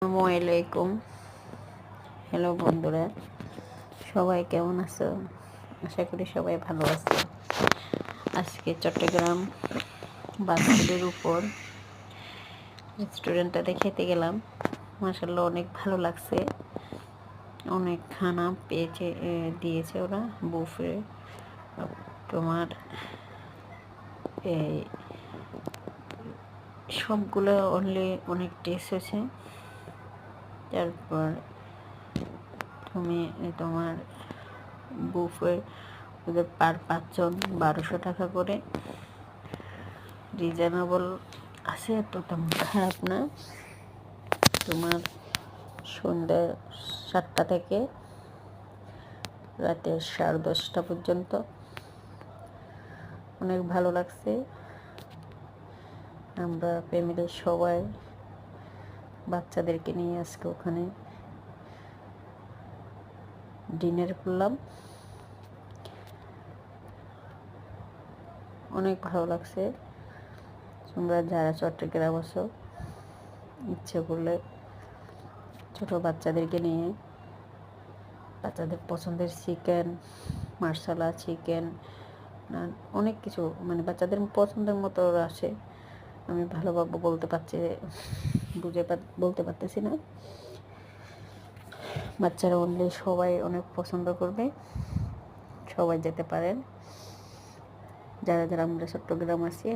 আসসালামু আলাইকুম। হ্যালো বন্ধুরা, সবাই কেমন আছো? আশা করি সবাই ভালো আছো। আজকে চট্টগ্রাম বাসগুলির উপর রেস্টুরেন্টটাতে খেতে গেলাম। মাশাআল্লাহ অনেক ভালো লাগছে। অনেক খানা পেয়েছে, দিয়েছে ওরা বুফে। তোমার এই সবগুলো অনেক টেস্ট হয়েছে। তারপর তোমার বুফে ওদের পার 5 জন 1200 টাকা করে, রিজনেবল আছে, তো তেমন খারাপ না। তোমার সন্ধ্যা 7টা থেকে রাতে 10:30 পর্যন্ত অনেক ভালো লাগছে। আমরা ফ্যামিলির সবাই বাচ্চাদেরকে নিয়ে আজকে ওখানে ডিনার করলাম। অনেক ভালো লাগছে। তোমরা যারা চট্টগ্রাম আছো, ইচ্ছে করলে ছোট বাচ্চাদেরকে নিয়ে বাচ্চাদের পছন্দের চিকেন, মার্শালা চিকেন, অনেক কিছু, মানে বাচ্চাদের পছন্দের মতো আসে। আমি ভালোভাবে বলতে পারতেছি না। বাচ্চারা অনলি সবাই অনেক পছন্দ করবে। সবাই যেতে পারেন। যারা যারা আমরা চট্টগ্রাম আছি।